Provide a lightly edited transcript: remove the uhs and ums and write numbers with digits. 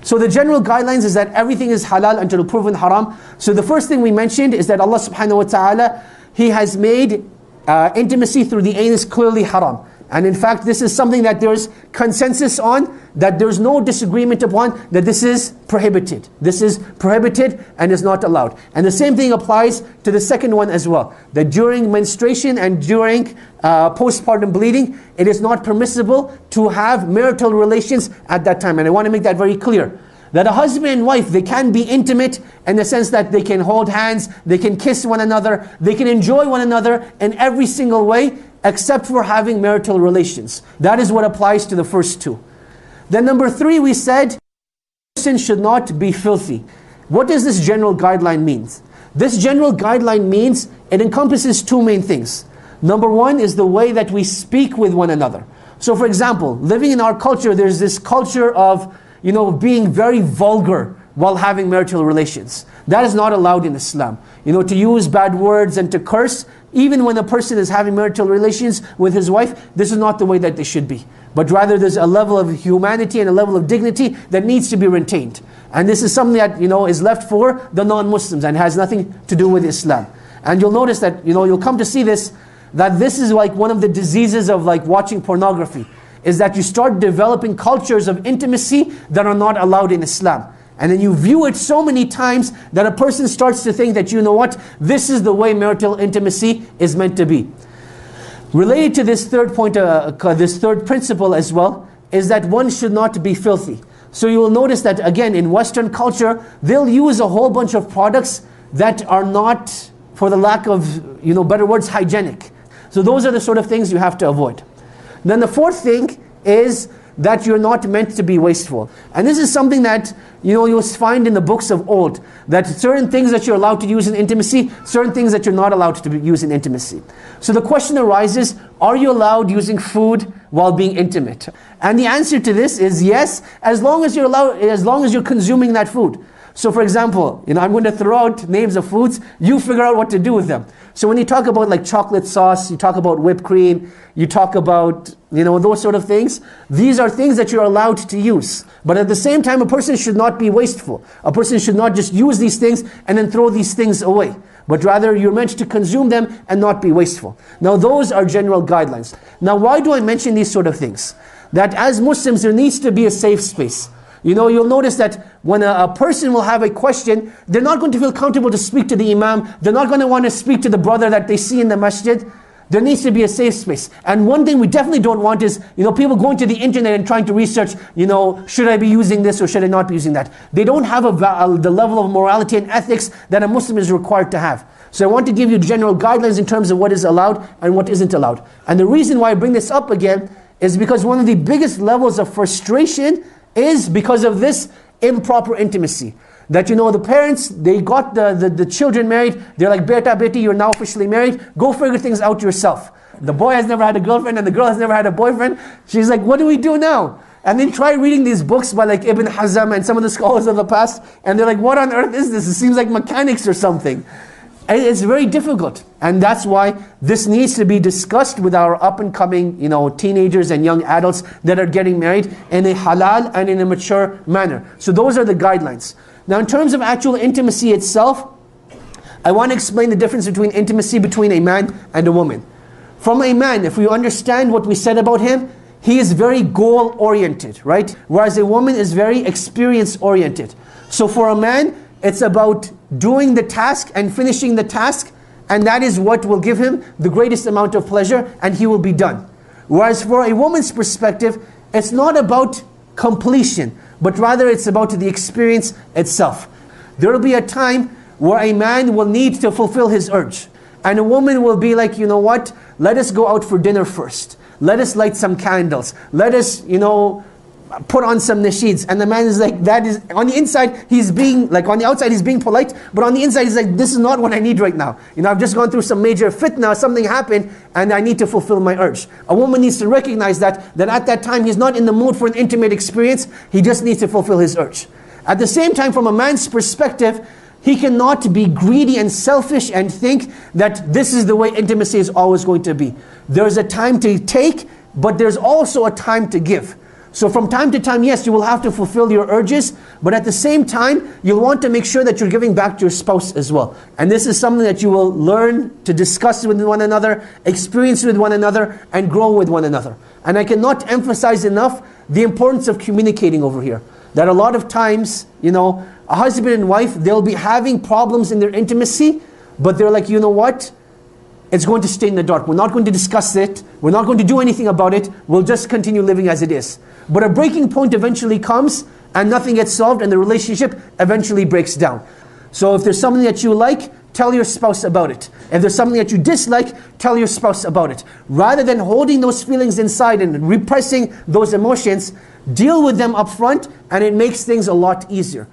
So the general guidelines is that everything is halal until proven haram. So the first thing we mentioned is that Allah subhanahu wa ta'ala, He has made intimacy through the anus clearly haram. And in fact, this is something that there's consensus on, that there's no disagreement upon, that this is prohibited. This is prohibited and is not allowed. And the same thing applies to the second one as well, that during menstruation and during postpartum bleeding, it is not permissible to have marital relations at that time. And I want to make that very clear, that a husband and wife, they can be intimate in the sense that they can hold hands, they can kiss one another, they can enjoy one another in every single way, except for having marital relations. That is what applies to the first two. Then number 3, we said, person should not be filthy. What does this general guideline mean? This general guideline means it encompasses 2 main things. Number 1 is the way that we speak with one another. So for example, living in our culture, there's this culture of, being very vulgar while having marital relations. That is not allowed in Islam. To use bad words and to curse, even when a person is having marital relations with his wife, this is not the way that they should be. But rather there's a level of humanity and a level of dignity that needs to be retained. And this is something that, is left for the non-Muslims and has nothing to do with Islam. And you'll notice that, you'll come to see this, that this is like one of the diseases of like watching pornography, is that you start developing cultures of intimacy that are not allowed in Islam. And then you view it so many times that a person starts to think that, this is the way marital intimacy is meant to be. Related to this third point, this third principle as well, is that one should not be filthy. So you will notice that again in Western culture, they'll use a whole bunch of products that are not, for the lack of better words, hygienic. So those are the sort of things you have to avoid. Then the fourth thing is that you're not meant to be wasteful. And this is something that you'll find in the books of old, that certain things that you're allowed to use in intimacy, certain things that you're not allowed to use in intimacy. So the question arises, are you allowed using food while being intimate? And the answer to this is yes, as long as you're consuming that food. So for example, I'm going to throw out names of foods, you figure out what to do with them. So when you talk about like chocolate sauce, you talk about whipped cream, you talk about, those sort of things, these are things that you're allowed to use. But at the same time, a person should not be wasteful. A person should not just use these things and then throw these things away. But rather, you're meant to consume them and not be wasteful. Now those are general guidelines. Now why do I mention these sort of things? That as Muslims, there needs to be a safe space. You'll notice that when a person will have a question, they're not going to feel comfortable to speak to the imam. They're not going to want to speak to the brother that they see in the masjid. There needs to be a safe space. And one thing we definitely don't want is, people going to the internet and trying to research, should I be using this or should I not be using that? They don't have the level of morality and ethics that a Muslim is required to have. So I want to give you general guidelines in terms of what is allowed and what isn't allowed. And the reason why I bring this up again is because one of the biggest levels of frustration is because of this improper intimacy. That the parents, they got the children married, they're like, beta, beti, you're now officially married, go figure things out yourself. The boy has never had a girlfriend and the girl has never had a boyfriend. She's like, what do we do now? And then try reading these books by like Ibn Hazm and some of the scholars of the past, and they're like, what on earth is this? It seems like mechanics or something. And it's very difficult. And that's why this needs to be discussed with our up-and-coming, teenagers and young adults that are getting married in a halal and in a mature manner. So those are the guidelines. Now in terms of actual intimacy itself, I want to explain the difference between intimacy between a man and a woman. From a man, if we understand what we said about him, he is very goal-oriented, right? Whereas a woman is very experience-oriented. So for a man, it's about doing the task and finishing the task, and that is what will give him the greatest amount of pleasure, and he will be done. Whereas for a woman's perspective, it's not about completion, but rather it's about the experience itself. There will be a time where a man will need to fulfill his urge, and a woman will be like, let us go out for dinner first. Let us light some candles. Let us, put on some nasheeds. And the man is like, that is, on the inside, he's being, like on the outside he's being polite, but on the inside he's like, this is not what I need right now. I've just gone through some major fitna, something happened, and I need to fulfill my urge. A woman needs to recognize that at that time he's not in the mood for an intimate experience, he just needs to fulfill his urge. At the same time, from a man's perspective, he cannot be greedy and selfish and think that this is the way intimacy is always going to be. There's a time to take, but there's also a time to give. So from time to time, yes, you will have to fulfill your urges, but at the same time, you'll want to make sure that you're giving back to your spouse as well. And this is something that you will learn to discuss with one another, experience with one another, and grow with one another. And I cannot emphasize enough the importance of communicating over here. That a lot of times, you know, a husband and wife, they'll be having problems in their intimacy, but they're like, you know what? It's going to stay in the dark. We're not going to discuss it. We're not going to do anything about it. We'll just continue living as it is. But a breaking point eventually comes and nothing gets solved and the relationship eventually breaks down. So if there's something that you like, tell your spouse about it. If there's something that you dislike, tell your spouse about it. Rather than holding those feelings inside and repressing those emotions, deal with them up front and it makes things a lot easier.